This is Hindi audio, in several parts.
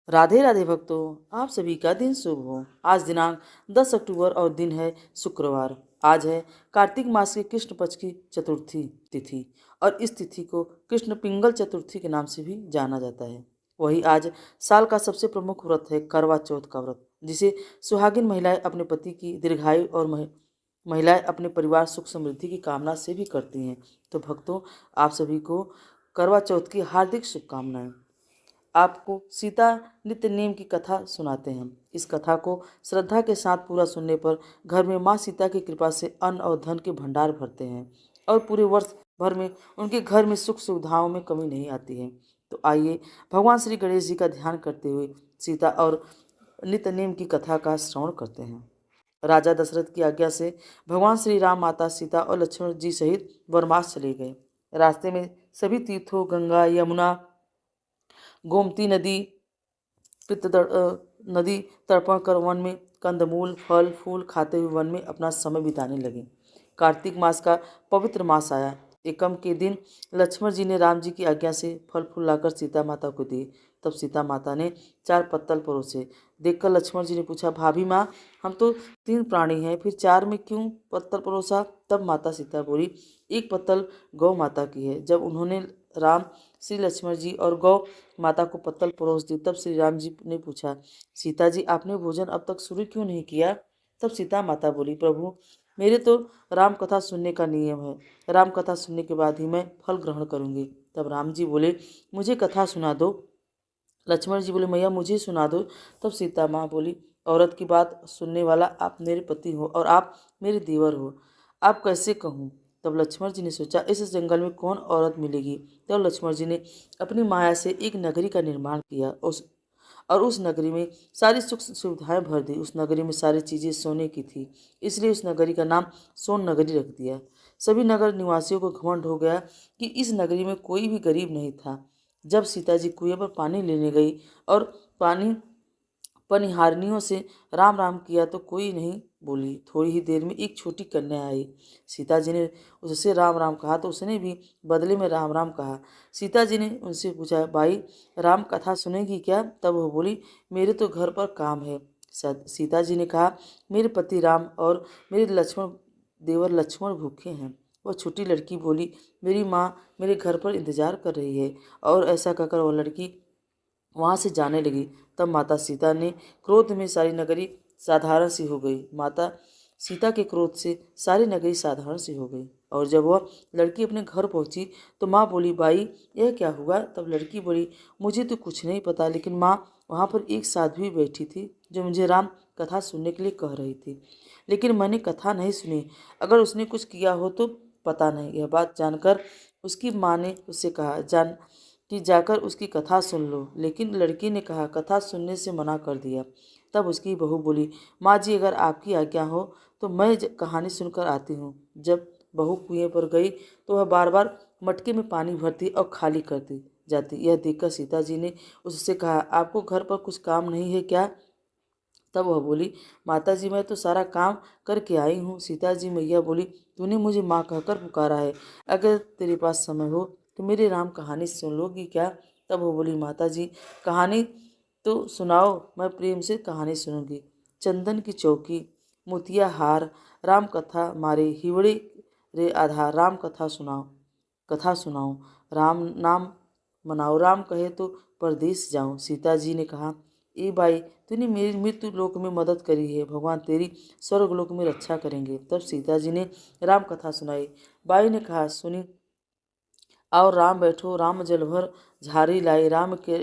राधे राधे भक्तों, आप सभी का दिन शुभ हो। आज दिनांक 10 अक्टूबर और दिन है शुक्रवार। आज है कार्तिक मास के कृष्ण पक्ष की चतुर्थी तिथि और इस तिथि को कृष्ण पिंगल चतुर्थी के नाम से भी जाना जाता है। वही आज साल का सबसे प्रमुख व्रत है करवा चौथ का व्रत, जिसे सुहागिन महिलाएं अपने पति की दीर्घायु और महिलाएं अपने परिवार सुख समृद्धि की कामना से भी करती हैं। तो भक्तों, आप सभी को करवा चौथ की हार्दिक शुभकामनाएं। आपको सीता नित्य नेम की कथा सुनाते हैं। इस कथा को श्रद्धा के साथ पूरा सुनने पर घर में माँ सीता की कृपा से अन्न और धन के भंडार भरते हैं और पूरे वर्ष भर में उनके घर में सुख सुविधाओं में कमी नहीं आती है। तो आइए भगवान श्री गणेश जी का ध्यान करते हुए सीता और नित्य नेम की कथा का श्रवण करते हैं। राजा दशरथ की आज्ञा से भगवान श्री राम, माता सीता और लक्ष्मण जी सहित वनवास चले गए। रास्ते में सभी तीर्थों, गंगा, यमुना, गोमती नदी नदी तर्पण कर वन में कंदमूल, फल फूल खाते हुए वन में अपना समय बिताने लगे। कार्तिक मास का पवित्र मास आया। एकम के दिन लक्ष्मण जी ने राम जी की आज्ञा से फल फूल लाकर सीता माता को दिए। तब सीता माता ने 4 पत्तल परोसे। देखकर लक्ष्मण जी ने पूछा, भाभी माँ, हम तो 3 प्राणी हैं, फिर 4 में क्यों पत्तल परोसा? तब माता सीता बोली, 1 पत्तल गौ माता की है। जब उन्होंने राम, श्री लक्ष्मण जी और गौ माता को पत्तल परोस दी, तब श्री राम जी ने पूछा, सीता जी, आपने भोजन अब तक शुरू क्यों नहीं किया? तब सीता माता बोली, प्रभु, मेरे तो राम कथा सुनने का नियम है। राम कथा सुनने के बाद ही मैं फल ग्रहण करूंगी। तब राम जी बोले, मुझे कथा सुना दो। लक्ष्मण जी बोले, मैया मुझे सुना दो। तब सीता माँ बोली, औरत की बात सुनने वाला आप मेरे पति हो और आप मेरे देवर हो, आप कैसे कहूँ? तब लक्ष्मण जी ने सोचा, इस जंगल में कौन औरत मिलेगी? तब लक्ष्मण जी ने अपनी माया से एक नगरी का निर्माण किया और उस नगरी में सारी सुख सुविधाएं भर दी। उस नगरी में सारी चीज़ें सोने की थी, इसलिए उस नगरी का नाम सोन नगरी रख दिया। सभी नगर निवासियों को घमंड हो गया कि इस नगरी में कोई भी गरीब नहीं था। जब सीता जी कुएं पर पानी लेने गई और पानी पनिहारनियों से राम राम किया तो कोई नहीं बोली। थोड़ी ही देर में एक छोटी कन्या आई। सीता जी ने उससे राम राम कहा तो उसने भी बदले में राम राम कहा। सीता जी ने उनसे पूछा, भाई, राम कथा सुनेगी क्या? तब वो बोली, मेरे तो घर पर काम है। सीता जी ने कहा, मेरे पति राम और मेरे देवर लक्ष्मण भूखे हैं। वह छोटी लड़की बोली, मेरी माँ मेरे घर पर इंतजार कर रही है। और ऐसा कहकर वह लड़की वहाँ से जाने लगी। तब माता सीता ने क्रोध में सारी नगरी साधारण सी हो गई। माता सीता के क्रोध से सारी नगरी साधारण सी हो गई। और जब वह लड़की अपने घर पहुंची तो माँ बोली, भाई, यह क्या हुआ? तब लड़की बोली, मुझे तो कुछ नहीं पता, लेकिन माँ, वहाँ पर एक साध्वी बैठी थी जो मुझे राम कथा सुनने के लिए कह रही थी, लेकिन मैंने कथा नहीं सुनी। अगर उसने कुछ किया हो तो पता नहीं। यह बात जानकर उसकी माँ ने उससे कहा, कि जाकर उसकी कथा सुन लो। लेकिन लड़की ने कहा, कथा सुनने से मना कर दिया। तब उसकी बहू बोली, माँ जी, अगर आपकी आज्ञा हो तो मैं कहानी सुनकर आती हूँ। जब बहू कुएं पर गई तो वह बार बार मटके में पानी भरती और खाली करती जाती। यह देखकर सीता जी ने उससे कहा, आपको घर पर कुछ काम नहीं है क्या? तब वह बोली, माता जी, मैं तो सारा काम करके आई हूँ। सीता जी मैया बोली, तूने मुझे माँ कहकर पुकारा है, अगर तेरे पास समय हो तो मेरी राम कहानी सुन लोगी क्या? तब वो बोली, माता जी, कहानी तो सुनाओ, मैं प्रेम से कहानी सुनूंगी। चंदन की चौकी, मोतिया हार, राम कथा मारे हिवड़े रे आधार, राम कथा सुनाओ, राम नाम मनाओ, राम कहे तो परदेश जाऊं। सीता जी ने कहा, ए बाई, तूने मेरी मृत्यु लोक में मदद करी है, भगवान तेरी स्वर्ग लोक में रक्षा करेंगे। तब सीता जी ने राम कथा सुनाई। बाई ने कहा, सुनी, और राम बैठो, राम जल भर झारी लाई, राम के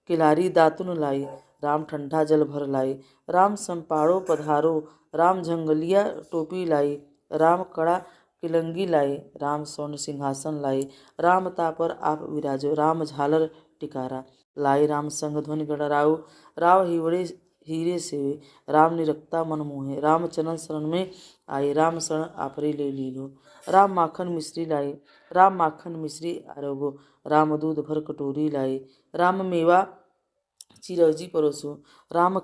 किलारी दातुन लाई, राम ठंडा जल भर लाई, राम संपाड़ो पधारो, राम झंगलिया टोपी लाई, राम कड़ा किलंगी लाई, राम स्वर्ण सिंहासन लाई, राम तापर आप विराजो, राम झालर टिकारा लाई, राम संग ध्वनि गणराउ, राव हिवड़े हीरे सेवे, राम निरक्ता मन मोहे, राम चरण शरण में आए, राम शरण आपरे ले लीलो, राम माखन मिश्री लाई, राम माखन मिश्री आरोगो, राम दूध भर कटोरी लाई, राम मेवा चिरौजी परोसो, राम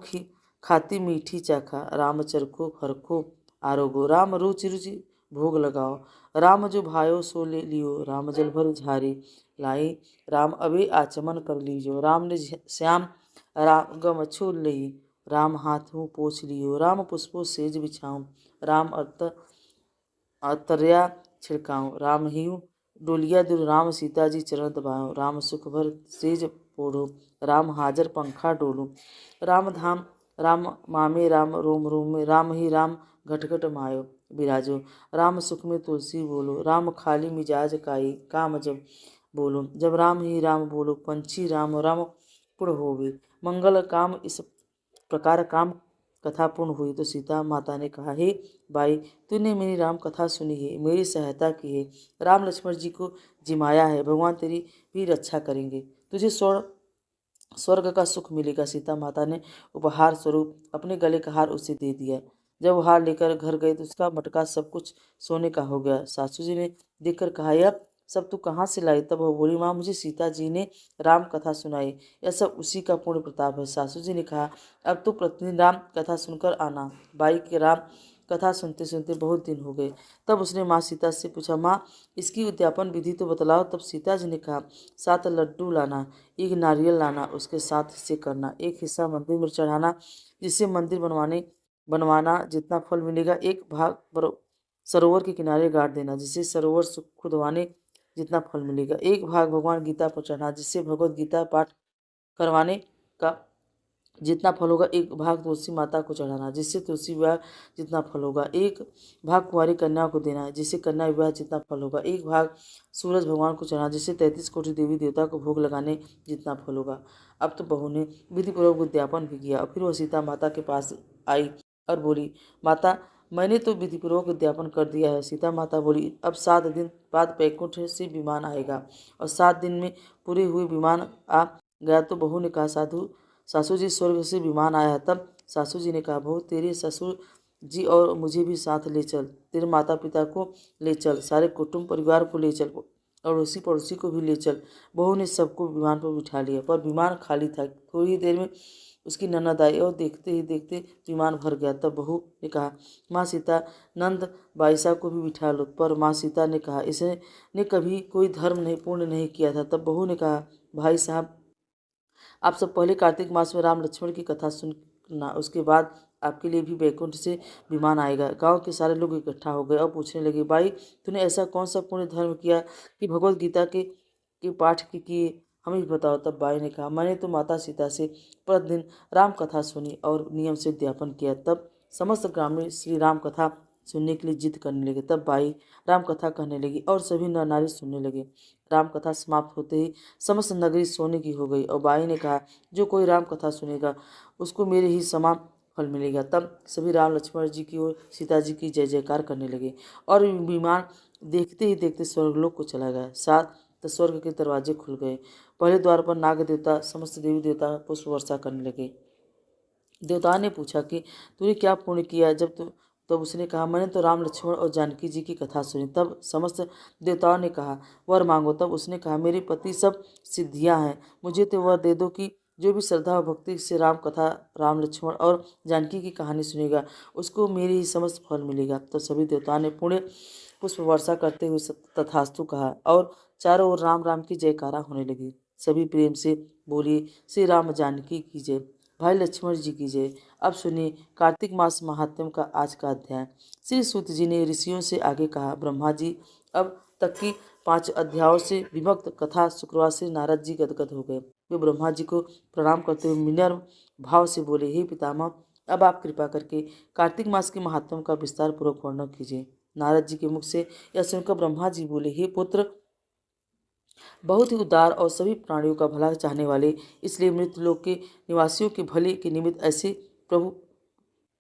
खाती मीठी चाखा, राम चरखो खरखो आरोगो, राम रुचि रुचि भोग लगाओ, राम जो भायो सो ले लियो, राम जल भर झारी लाई, राम अबे आचमन कर लीजो, राम ने श्याम राम गम छू लई, राम हाथ मुँह पोछ लियो, राम पुष्पो सेज बिछाऊं, राम अतर्या छिड़काऊं, राम हियू डोलिया दुर, राम सीता जी चरण दबाऊं, राम सुख भर सेज पोढ़ो, राम हाजर पंखा डोलूं, राम धाम राम मामे, राम रोम रोम में, राम ही राम घट घट मायो बिराजो, राम सुख में तुलसी बोलो, राम खाली मिजाज काई, काम जब बोलो, जब राम ही राम बोलो, पंछी राम राम पुर होवे, मंगल काम। इस प्रकार काम कथा पूर्ण हुई तो सीता माता ने कहा, हे भाई, तूने मेरी राम कथा सुनी है, मेरी सहायता की है, राम लक्ष्मण जी को जिमाया है, भगवान तेरी भी रक्षा करेंगे, तुझे स्वर्ग का सुख मिलेगा। सीता माता ने उपहार स्वरूप अपने गले का हार उसे दे दिया। जब वो हार लेकर घर गए तो उसका मटका सब कुछ सोने का हो गया। सासू जी ने देखकर कहा, यह सब तू कहाँ से लाई? तब वो बोली, माँ, मुझे सीता जी ने राम कथा सुनाई, यह सब उसी का पूर्ण प्रताप है। सासू जी ने कहा, अब तो प्रतिदिन राम कथा सुनकर आना। बाई के राम कथा सुनते सुनते बहुत दिन हो गए। तब उसने माँ सीता से पूछा, माँ, इसकी उद्यापन विधि तो बतलाओ। तब सीता जी ने कहा, 7 लड्डू लाना, 1 नारियल लाना, उसके 7 हिस्से करना, 1 हिस्सा मंदिर में चढ़ाना, जिससे मंदिर बनवाना जितना फल मिलेगा, 1 भाग सरोवर के किनारे गाड़ देना, जिससे सरोवर खुदवाने जितना फल मिलेगा, 1 भाग भगवान गीता पर चढ़ाना, जिससे भगवत गीता पाठ करवाने का जितना फल होगा, 1 भाग तुलसी माता को चढ़ाना, जिससे तुलसी विवाह जितना फल होगा, 1 भाग कुंवारी कन्या को देना है, जिससे कन्या विवाह जितना फल होगा, 1 भाग सूरज भगवान को चढ़ाना, जिससे 33 कोटि देवी देवता को भोग लगाने जितना फल होगा। अब तो बहू ने विधिपूर्वक उद्यापन भी किया और फिर वह सीता माता के पास आई और बोली, माता, मैंने तो विधिपूर्वक उद्यापन कर दिया है। सीता माता बोली, अब 7 दिन बाद बैकुंठ से विमान आएगा और 7 दिन में पूरे हुए विमान आ गया तो बहू ने कहा, सासू जी, स्वर्ग से विमान आया है। तब सासू जी ने कहा, बहू, तेरे ससुर जी और मुझे भी साथ ले चल, तेरे माता पिता को ले चल, सारे कुटुंब परिवार को ले चल, अड़ोसी पड़ोसी को भी ले चल। बहू ने सबको विमान पर बिठा लिया, पर विमान खाली था। थोड़ी ही देर में उसकी ननद आई और देखते ही देखते विमान भर गया। तब बहू ने कहा, माँ सीता, नंद बाईसा को भी बिठा लो। पर माँ सीता ने कहा, इसने कभी कोई धर्म नहीं पूर्ण नहीं किया था। तब बहू ने कहा, भाई साहब, आप सब पहले कार्तिक मास में राम लक्ष्मण की कथा सुनना, उसके बाद आपके लिए भी बैकुंठ से विमान आएगा। गांव के सारे लोग इकट्ठा हो गए और पूछने लगे, भाई, तूने ऐसा कौन सा पुण्य धर्म किया कि भगवत गीता के पाठ के किए, हमें भी बताओ। तब बाई ने कहा, मैंने तो माता सीता से प्रतिदिन राम कथा सुनी और नियम से उद्यापन किया। तब समस्त ग्रामीण श्री राम कथा सुनने के लिए जिद करने लगे। तब बाई राम कथा कहने लगी और सभी नर नारी सुनने लगे। राम कथा समाप्त होते ही समस्त नगरी सोने की हो गई और बाई ने कहा, जो कोई राम कथा सुनेगा उसको मेरे ही समान फल मिलेगा। तब सभी राम लक्ष्मण जी की और सीता जी की जय जयकार करने लगे और विमान देखते ही देखते स्वर्गलोक को चला गया। साथ तो स्वर्ग के दरवाजे खुल गए। पहले द्वार पर नाग देवता समस्त देवी देवता पुष्प वर्षा करने लगे। देवता ने पूछा कि तूने क्या पुण्य किया? तब उसने कहा, मैंने तो राम लक्ष्मण और जानकी जी की कथा सुनी। तब समस्त देवताओं ने कहा, वर मांगो। तब उसने कहा, मेरे पति सब सिद्धियां हैं, मुझे तो वर दे दो कि जो भी श्रद्धा और भक्ति से राम कथा, राम लक्ष्मण और जानकी की कहानी सुनेगा उसको मेरे ही समस्त फल मिलेगा। तो सभी देवताओं ने पुण्य पुष्प वर्षा करते हुए तथास्तु कहा और चारों ओर राम राम की जयकारा होने लगी। सभी प्रेम से बोलिए, श्री राम जानकी की जय, भाई लक्ष्मण जी की जय। अब सुनिए कार्तिक मास महात्म्य का आज का अध्याय। श्री सूत जी ने ऋषियों से आगे कहा, ब्रह्मा जी अब तक की 5 अध्यायों से विभक्त कथा शुक्रवार से नारद जी गदगद हो गए। वे ब्रह्मा जी को प्रणाम करते हुए विनम्र भाव से बोले, हे पितामह, अब आप कृपा करके कार्तिक मास के महात्म्य का विस्तार पूर्वक वर्णन कीजिए। नारद जी के मुख से यह सुनकर ब्रह्मा जी बोले, हे पुत्र, बहुत ही उदार और सभी प्राणियों का भला चाहने वाले, इसलिए मृत लोक के निवासियों के भले के निमित्त ऐसे प्रभु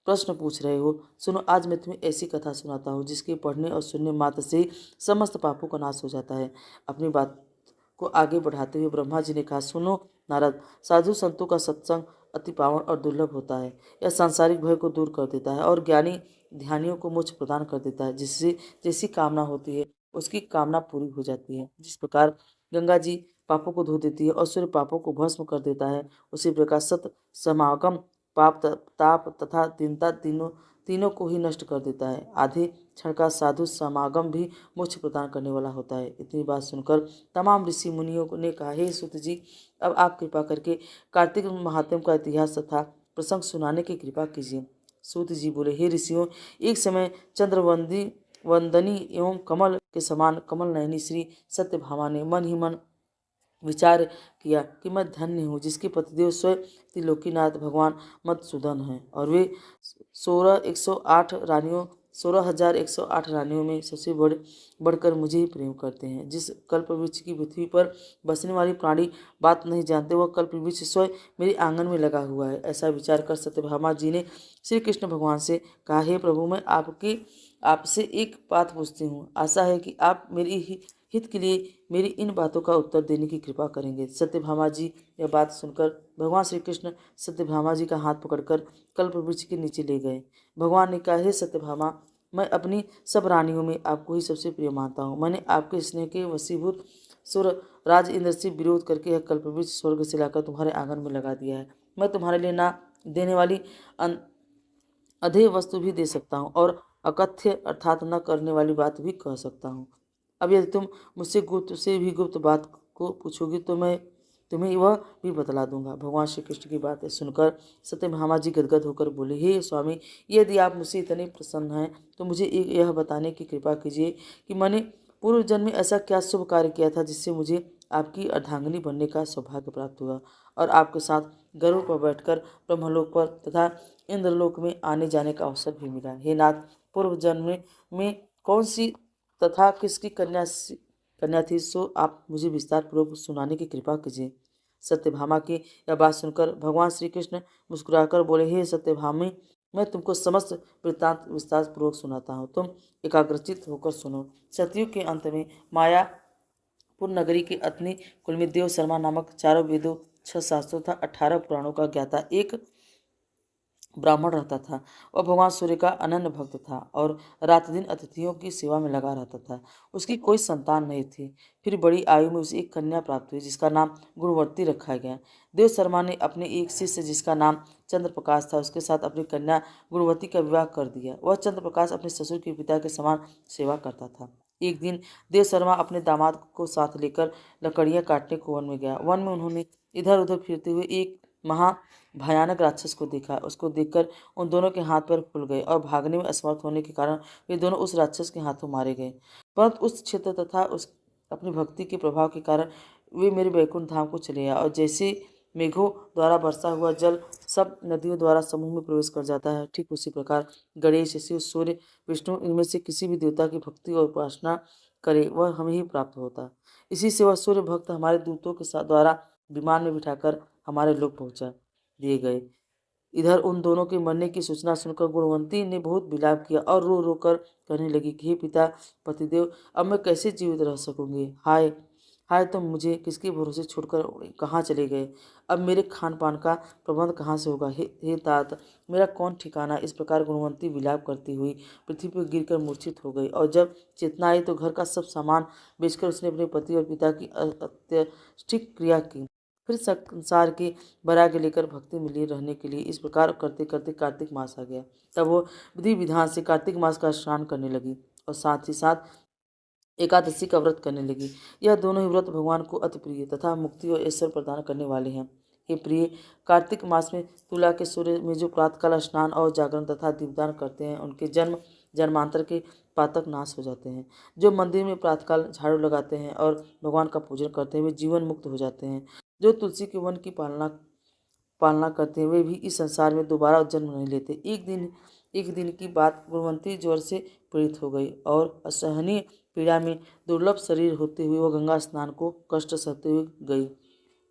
प्रश्न पूछ रहे हो। सुनो, आज मैं तुम्हें ऐसी कथा सुनाता हूँ जिसके पढ़ने और सुनने मात्र से ही समस्त पापों का नाश हो जाता है। अपनी बात को आगे बढ़ाते हुए ब्रह्मा जी ने कहा, सुनो नारद, साधु संतों का सत्संग अति पावन और दुर्लभ होता है। यह सांसारिक भय को दूर कर देता है और ज्ञानी ध्यानियों को मोक्ष प्रदान कर देता है। जिससे जैसी कामना होती है उसकी कामना पूरी हो जाती है। जिस प्रकार गंगा जी पापों को धो देती है और सूर्य पापों को भस्म कर देता है, उसी प्रकार सत समागम पाप ताप तथा दीनता तीनों को ही नष्ट कर देता है। आधे क्षण का साधु समागम भी मोक्ष प्रदान करने वाला होता है। इतनी बात सुनकर तमाम ऋषि मुनियों ने कहा, हे सूत जी, अब आप कृपा करके कार्तिक महात्म्य का इतिहास तथा प्रसंग सुनाने की कृपा कीजिए। सूत जी बोले, हे ऋषियों, एक समय वंदनी एवं कमल के समान कमल नयनी श्री सत्यभामा ने मन ही मन विचार किया कि मैं धन्य हूँ जिसके पतिदेव स्वयं त्रिलोकीनाथ भगवान मधुसूदन हैं और वे 16,108 रानियों में सबसे बढ़कर मुझे ही प्रेम करते हैं। जिस कल्पवृक्ष की पृथ्वी पर बसने वाली प्राणी बात नहीं जानते, वह कल्पवृक्ष स्वयं मेरे आंगन में लगा हुआ है। ऐसा विचार कर सत्यभामा जी ने श्री कृष्ण भगवान से कहा, हे प्रभु, मैं आपसे एक बात पूछती हूँ। आशा है कि आप मेरी हित के लिए मेरी इन बातों का उत्तर देने की कृपा करेंगे। सत्यभामा जी यह बात सुनकर भगवान श्री कृष्ण सत्यभामा जी का हाथ पकड़कर कल्पवृक्ष के नीचे ले गए। भगवान ने कहा, हे सत्यभामा, मैं अपनी सब रानियों में आपको ही सबसे प्रिय मानता हूँ। मैंने आपके स्नेह के वशीभूत सुर राज इंद्र से विरोध करके यह कल्पवृक्ष स्वर्ग से लाकर तुम्हारे आंगन में लगा दिया है। मैं तुम्हारे लिए ना देने वाली अधेय वस्तु भी दे सकता हूँ और अकथ्य अर्थात न करने वाली बात भी कह सकता हूँ। अब यदि तुम मुझसे गुप्त से भी गुप्त बात को पूछोगी तो मैं तुम्हें वह भी बतला दूंगा। भगवान श्री कृष्ण की बातें सुनकर सत्यभामा जी गदगद होकर बोले, हे स्वामी, यदि आप मुझसे इतने प्रसन्न हैं तो मुझे यह बताने की कृपा कीजिए कि मैंने पूर्व जन्म में ऐसा क्या शुभ कार्य किया था जिससे मुझे आपकी अर्धांगिनी बनने का सौभाग्य प्राप्त हुआ और आपके साथ गरुड़ पर बैठकर ब्रह्मलोक पर तथा इंद्रलोक में आने जाने का अवसर भी मिला। हे नाथ, पूर्व जन्म में कौन सी तथा किसकी कन्या थी, सो आप मुझे विस्तार पूर्वक सुनाने की कृपा कीजिए। सत्यभामा की यह बात सुनकर भगवान श्री कृष्ण मुस्कुराकर बोले, हे सत्यभामी, मैं तुमको समस्त वृत्तांत विस्तार पूर्वक सुनाता हूँ, तुम एकाग्रचित होकर सुनो। सतयुग के अंत में मायापुर नगरी के अतनी कुल में देव शर्मा नामक 4 वेदों, 6 शास्त्रों तथा 18 पुराणों का ज्ञाता एक ब्राह्मण रहता था। वह भगवान सूर्य का अनन्य भक्त था और रात दिन अतिथियों की सेवा में लगा रहता था। उसकी कोई संतान नहीं थी। फिर बड़ी आयु में उसे एक कन्या प्राप्त हुई जिसका नाम गुणवती रखा गया। देव शर्मा ने अपने एक शिष्य जिसका नाम चंद्रप्रकाश था उसके साथ अपनी कन्या गुणवती का विवाह कर दिया। वह चंद्रप्रकाश अपने ससुर के पिता के समान सेवा करता था। एक दिन देव शर्मा अपने दामाद को साथ लेकर लकड़ियां काटने को वन में गया। वन में उन्होंने इधर उधर फिरते हुए एक महा भयानक राक्षस को देखा। उसको देखकर उन दोनों के हाथ पैर फूल गए और भागने में असमर्थ होने के कारण वे दोनों उस राक्षस के हाथों मारे गए। परंतु उस क्षेत्र तथा उस अपनी भक्ति के प्रभाव के कारण वे मेरे वैकुंठ धाम को चले आए और जैसे मेघों द्वारा बरसा हुआ जल सब नदियों द्वारा समूह में प्रवेश कर जाता है, ठीक उसी प्रकार गणेश, शिव, सूर्य, विष्णु, इनमें से किसी भी देवता की भक्ति और उपासना करे वह हमें ही प्राप्त होता। इसी से वह सूर्य भक्त हमारे दूतों के साथ द्वारा विमान में बिठाकर हमारे लोक पहुंचा दिए गए। इधर उन दोनों के मरने की सूचना सुनकर गुणवंती ने बहुत विलाप किया और रो रो कर कहने लगी कि हे पिता पतिदेव, अब मैं कैसे जीवित रह सकूंगी। हाय हाय, तुम मुझे किसके भरोसे छोड़कर कहाँ चले गए। अब मेरे खान पान का प्रबंध कहाँ से होगा। हे तात, मेरा कौन ठिकाना। इस प्रकार गुणवंती विलाप करती हुई पृथ्वी पर गिरकर मूर्छित हो गई और जब चेतना आई तो घर का सब सामान बेचकर उसने अपने पति और पिता की अत्यष्टिक क्रिया की। फिर संसार की बराग लेकर भक्ति में लीन रहने के लिए इस प्रकार करते करते कार्तिक मास आ गया। तब वो विधि विधान से कार्तिक मास का स्नान करने लगी और साथ ही साथ एकादशी का व्रत करने लगी। यह दोनों ही व्रत भगवान को अति प्रिय तथा मुक्ति और ऐश्वर्य प्रदान करने वाले हैं। हे प्रिय, कार्तिक मास में तुला के सूर्य में जो प्रातःकाल स्नान और जागरण तथा दीपदान करते हैं उनके जन्म जन्मांतर के पातक नाश हो जाते हैं। जो मंदिर में प्रातःकाल झाड़ू लगाते हैं और भगवान का पूजन करते हैं वे जीवन मुक्त हो जाते हैं। जो तुलसी के वन की पालना करते हैं वे भी इस संसार में दोबारा जन्म नहीं लेते। एक दिन की बात, गुणवंती ज्वर से पीड़ित हो गई और असहनीय पीड़ा में दुर्लभ शरीर होते हुए वह गंगा स्नान को कष्ट सहते हुए गई।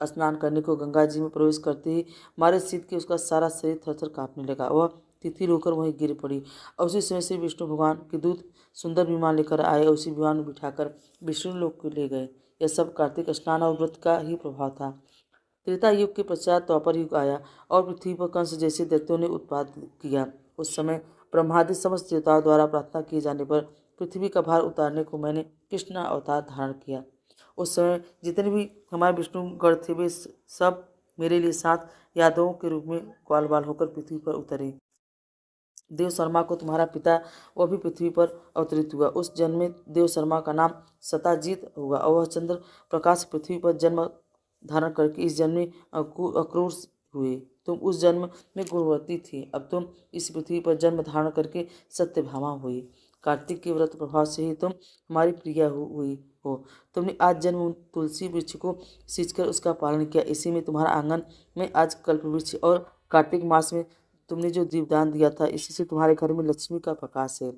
स्नान करने को गंगा जी में प्रवेश करते ही मारे शीत के उसका सारा शरीर थरथर कांपने लगा। वह तिथिर होकर वहीं गिर पड़ी और उसी समय से विष्णु भगवान के दूत सुंदर विमान लेकर आए और उसी विमान में बिठाकर विष्णु लोक को ले गए। यह सब कार्तिक स्नान और व्रत का ही प्रभाव था। त्रेता युग के पश्चात द्वापर युग आया और पृथ्वी पर कंस जैसे दैत्यों ने उत्पात किया। उस समय ब्रह्मादि समस्त देवताओं द्वारा प्रार्थना किए जाने पर पृथ्वी का भार उतारने को मैंने कृष्ण अवतार धारण किया। उस समय जितने भी हमारे विष्णुगण थे वे सब मेरे लिए 7 यादवों के रूप में ग्वाल बाल होकर पृथ्वी पर उतरे। देव शर्मा को तुम्हारा पिता वह भी पृथ्वी पर अवतरित हुआ। उस जन्म में देव शर्मा का नाम सताजीत होगा और वह चंद्र प्रकाश पृथ्वी पर धारण करके इस जन्म में अक्रूर हुए। तुम उस जन्म में गुणवती थी, अब तुम इस पृथ्वी पर जन्म धारण करके सत्यभामा हुई। कार्तिक के व्रत प्रभाव से ही तुम हमारी प्रिया हुई हो। तुमने आज जन्म तुलसी वृक्ष को सींचकर उसका पालन किया। इसी में तुम्हारा आंगन में आज कल्प वृक्ष और कार्तिक मास में तुमने जो दीपदान दिया था, इसी से तुम्हारे घर में लक्ष्मी का प्रकाश है।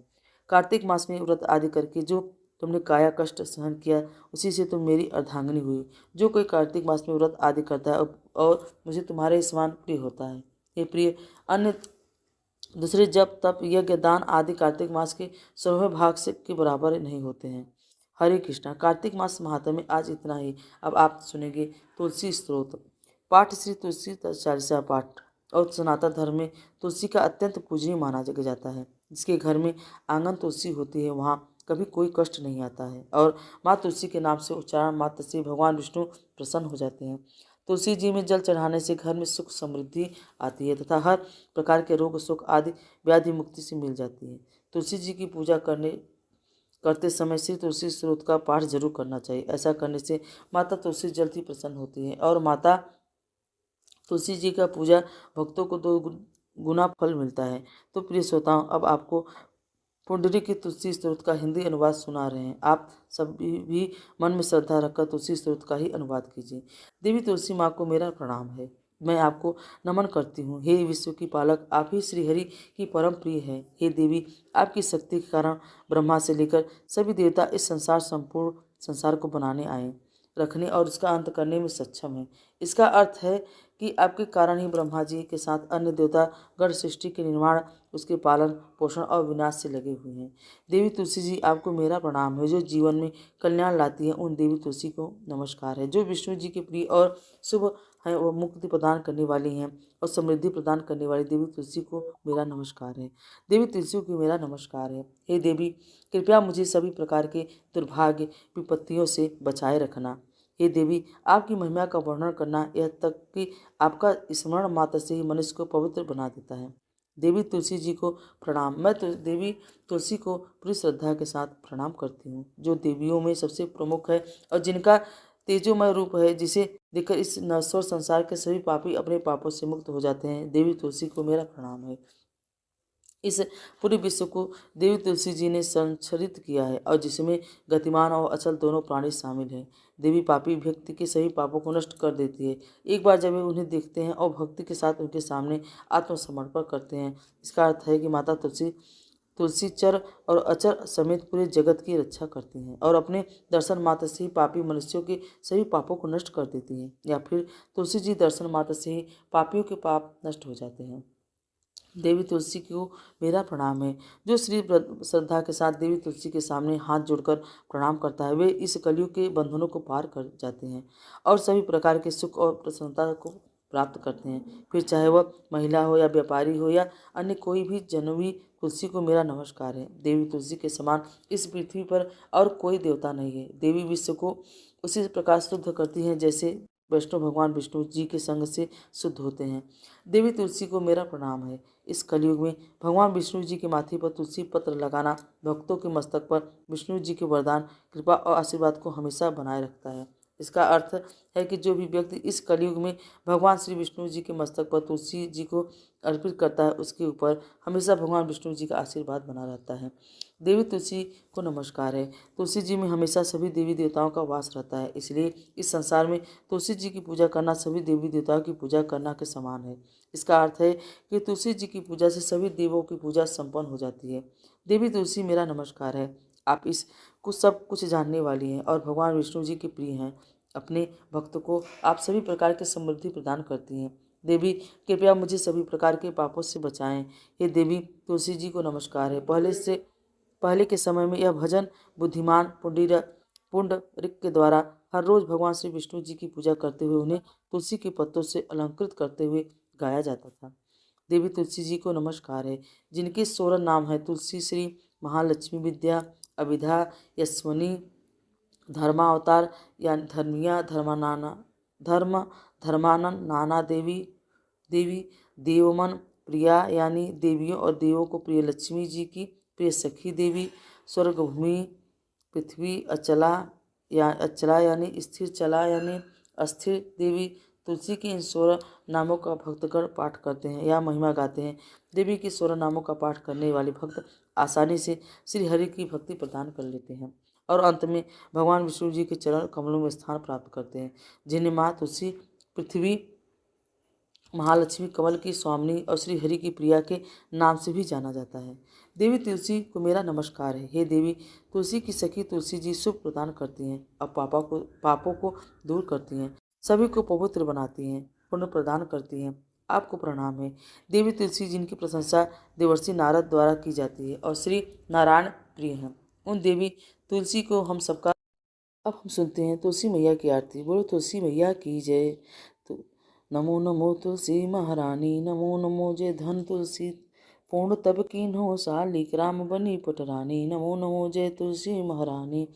कार्तिक मास में व्रत आदि करके जो तुमने काया कष्ट सहन किया, उसी से तुम मेरी अर्धांगिनी हुई। जो कोई कार्तिक मास में व्रत आदि करता है और मुझे तुम्हारे समान प्रिय होता है, ये प्रिय अन्य दूसरे जप तप यज्ञ दान आदि कार्तिक मास के 16वें भाग से के बराबर नहीं होते हैं। हरे कृष्णा। कार्तिक मास महात्म्य में आज इतना ही। अब आप सुनेंगे तुलसी स्त्रोत पाठ। श्री तुलसी चालीसा पाठ और सनातन धर्म में तुलसी का अत्यंत पूजनीय माना जाता है। जिसके घर में आंगन तुलसी होती है, वहाँ कभी कोई कष्ट नहीं आता है और माँ तुलसी के नाम से उच्चारण मात्र से भगवान विष्णु प्रसन्न हो जाते हैं। तुलसी जी में जल चढ़ाने से घर में सुख समृद्धि आती है तथा हर प्रकार के रोग सुख आदि व्याधि मुक्ति से मिल जाती है। तुलसी जी की पूजा करते समय श्री तुलसी स्त्रोत का पाठ जरूर करना चाहिए। ऐसा करने से माता तुलसी जल्द ही प्रसन्न होती है और माता तुलसी जी का पूजा भक्तों को 2 गुना फल मिलता है। तो प्रिय श्रोताओं, अब आपको पुंडरी की तुलसी स्त्रोत का हिंदी अनुवाद सुना रहे हैं। आप सभी भी मन में श्रद्धा रखकर तुलसी स्त्रोत का ही अनुवाद कीजिए। देवी तुलसी माँ को मेरा प्रणाम है। मैं आपको नमन करती हूँ। हे विश्व की पालक, आप ही श्रीहरि की परम प्रिय है। हे देवी, आपकी शक्ति के कारण ब्रह्मा से लेकर सभी देवता इस संपूर्ण संसार को बनाने आए, रखने और उसका अंत करने में सक्षम है। इसका अर्थ है कि आपके कारण ही ब्रह्मा जी के साथ अन्य देवता गण सृष्टि के निर्माण, उसके पालन पोषण और विनाश से लगे हुए हैं। देवी तुलसी जी, आपको मेरा प्रणाम है। जो जीवन में कल्याण लाती है, उन देवी तुलसी को नमस्कार है। जो विष्णु जी के प्रिय और शुभ हैं, वो मुक्ति प्रदान करने वाली हैं और समृद्धि प्रदान करने वाली देवी तुलसी को मेरा नमस्कार है। देवी तुलसी को मेरा नमस्कार है। हे देवी, कृपया मुझे सभी प्रकार के दुर्भाग्य विपत्तियों से बचाए रखना। हे देवी, आपकी महिमा का वर्णन करना, यह तक कि आपका स्मरण मात्र से ही मनुष्य को पवित्र बना देता है। देवी तुलसी जी को प्रणाम। मैं देवी तुलसी को पूरी श्रद्धा के साथ प्रणाम करती हूँ, जो देवियों में सबसे प्रमुख है और जिनका तेजोमय रूप है, जिसे देखकर इस नश्वर संसार के सभी पापी अपने पापों से मुक्त हो जाते हैं। देवी तुलसी को मेरा प्रणाम है। इस पूरे विश्व को देवी तुलसी जी ने संरक्षित किया है और जिसमें गतिमान और अचल दोनों प्राणी शामिल हैं। देवी पापी व्यक्ति के सभी पापों को नष्ट कर देती है। एक बार जब वे उन्हें देखते हैं और भक्ति के साथ उनके सामने आत्मसमर्पण करते हैं, इसका अर्थ है कि माता तुलसी चर और अचर समेत पूरे जगत की रक्षा करती हैं और अपने दर्शन मात्र से ही पापी मनुष्यों के सभी पापों को नष्ट कर देती हैं, या फिर तुलसी जी दर्शन मात्र से ही पापियों के पाप नष्ट हो जाते हैं। देवी तुलसी को मेरा प्रणाम है। जो श्री श्रद्धा के साथ देवी तुलसी के सामने हाथ जोड़कर प्रणाम करता है, वे इस कलयुग के बंधनों को पार कर जाते हैं और सभी प्रकार के सुख और प्रसन्नता को प्राप्त करते हैं। फिर चाहे वह महिला हो या व्यापारी हो या अन्य कोई भी जनवी, तुलसी को मेरा नमस्कार है। देवी तुलसी के समान इस पृथ्वी पर और कोई देवता नहीं है। देवी विश्व को उसी प्रकार शुद्ध करती हैं जैसे वैष्णव भगवान विष्णु जी के संग से शुद्ध होते हैं। देवी तुलसी को मेरा प्रणाम है। इस कलयुग में भगवान विष्णु जी के माथे पर तुलसी पत्र लगाना भक्तों के मस्तक पर विष्णु जी के वरदान, कृपा और आशीर्वाद को हमेशा बनाए रखता है। इसका अर्थ है कि जो भी व्यक्ति इस कलयुग में भगवान श्री विष्णु जी के मस्तक पर तुलसी जी को अर्पित करता है, उसके ऊपर हमेशा भगवान विष्णु जी का आशीर्वाद बना रहता है। देवी तुलसी को नमस्कार है। तुलसी जी में हमेशा सभी देवी देवताओं का वास रहता है, इसलिए इस संसार में तुलसी जी की पूजा करना सभी देवी देवताओं की पूजा करना के समान है। इसका अर्थ है कि तुलसी जी की पूजा से सभी देवों की पूजा संपन्न हो जाती है। देवी तुलसी मेरा नमस्कार है। आप इस कुछ सब कुछ जानने वाली हैं और भगवान विष्णु जी के प्रिय हैं। अपने भक्तों को आप सभी प्रकार की समृद्धि प्रदान करती हैं। देवी, कृपया मुझे सभी प्रकार के पापों से बचाएं। हे देवी तुलसी जी को नमस्कार है। पहले के समय में यह भजन बुद्धिमान पुंडरीक के द्वारा हर रोज भगवान श्री विष्णु जी की पूजा करते हुए उन्हें तुलसी के पत्तों से अलंकृत करते हुए गाया जाता था। देवी तुलसी जी को नमस्कार है। जिनके 16 नाम है तुलसी श्री, महालक्ष्मी विद्या, अभिधा, यशस्वनी, धर्मावतार या धर्मिया, धर्मानंद, नाना देवी, देवमन, प्रिया यानी देवियों और देवों को प्रिय लक्ष्मी जी की प्रिय सखी देवी, स्वर्गभूमि, पृथ्वी, अचला यानी स्थिर चला यानी अस्थिर देवी तुलसी के इन 16 नामों का भक्तगण पाठ करते हैं या महिमा गाते हैं। देवी के 16 नामों का पाठ करने वाले भक्त आसानी से श्री हरि की भक्ति प्रदान कर लेते हैं और अंत में भगवान विष्णु जी के चरण कमलों में स्थान प्राप्त करते हैं, जिन्हें माँ तुलसी, पृथ्वी, महालक्ष्मी, कमल की स्वामिनी और श्री हरि की प्रिया के नाम से भी जाना जाता है। देवी तुलसी को मेरा नमस्कार है। हे देवी तुलसी की सखी तुलसी जी शुभ प्रदान करती हैं और पापों को दूर करती हैं, सभी को पवित्र बनाती हैं, पुण्य प्रदान करती हैं। आपको प्रणाम है। देवी तुलसी जिनकी प्रशंसा देवर्षि नारद द्वारा की जाती है और श्री नारायण प्रिय हैं, उन देवी तुलसी को हम सबका अब हम सुनते हैं तुलसी मैया की आरती। बोलो तुलसी मैया की जय। तो नमो नमो तुलसी महारानी, नमो नमो जय धन तुलसी, पूर्ण तब कीन्हो शालिक, राम बनी पटरानी। नमो नमो जय तुलसी महारानी,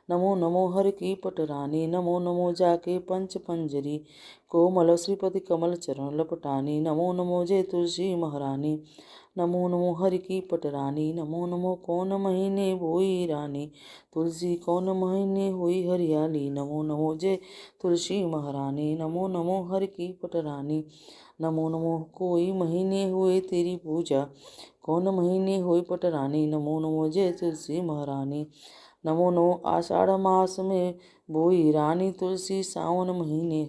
नमो नमो हर की पटरानी। नमो नमो जाके पंच पंजरी, कोमल श्रीपति कमल चरण लपटानी। नमो नमो जय तुलसी महारानी, नमो नमो हरि की पटरानी। नमो नमो कौन महीने बोई रानी, तुलसी कौन महीने हुई हरियाली। नमो नमो जय तुलसी महारानी, नमो नमो हरि की पटरानी। नमो नमो कोई महीने हुए तेरी पूजा, कौन महीने हुई पटरानी। नमो नमो जय तुलसी महारानी, नमो नमो आषाढ़ मास में बोई रानी, तुलसी सावन महीने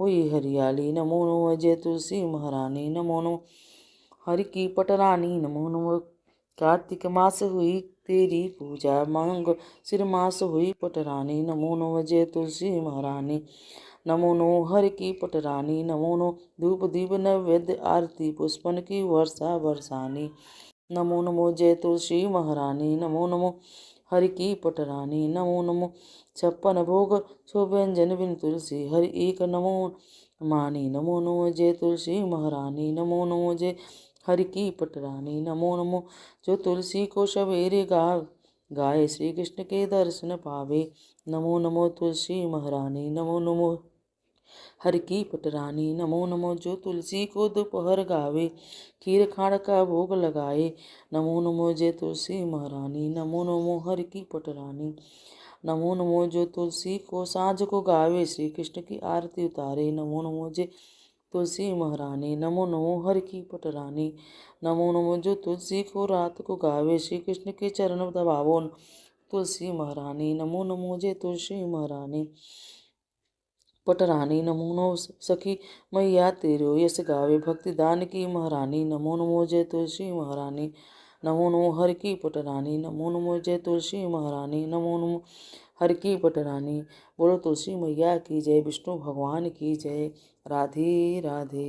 हुई हरियाली। नमो नमो जय तुलसी महारानी, नमो नमो हरि की पटरानी। नमो नमो कार्तिक मास हुई तेरी पूजा, मांग सिर मास हुई पटरानी। नमो नमो जय तुलसी महारानी, नमो नमो हरि की पटरानी। नमो नमो धूप दीप नैवेद्य आरती पुष्पन की वर्षा बरसानी। नमो नमो जय तुलसी महारानी, नमो नमो हरि की पटरानी। नमो नमो 56 भोग सो व्यंजन बिन तुलसी, हरि एक नमो मानी। नमो नमो जय तुलसी महारानी, नमो नमो जय हरि की पटरानी। नमो नमो जो तुलसी को सवेरे गाए, श्री कृष्ण के दर्शन पावे। नमो नमो तुलसी महारानी, नमो नमो हरि की पटरानी। नमो नमो जो तुलसी को दोपहर गावे, खीर खाड़ का भोग लगाए। नमो नमो जय तुलसी महारानी, नमो नमो हरि की पटरानी। नमो नमो जो तुलसी को साँझ को गावे, श्री कृष्ण की आरती उतारे। नमो नमो जय तुलसी महारानी, नमो नमो हरि की पटरानी। नमो नमो जो तुलसी को रात को गावे, श्री कृष्ण के चरण दबावो। तुलसी महारानी, नमो नमो जय तुलसी महारानी पटरानी। नमो नमो सखी मैया तेरो यश गावे, भक्ति दान की महारानी। नमो नमो जय तुलसी महारानी, नमो नमो हरि की पटरानी। नमो नमो जय तुलसी महारानी, नमो नमो हरि की पटरानी। बोलो तुलसी मैया की जय, विष्णु भगवान की जय। राधे राधे।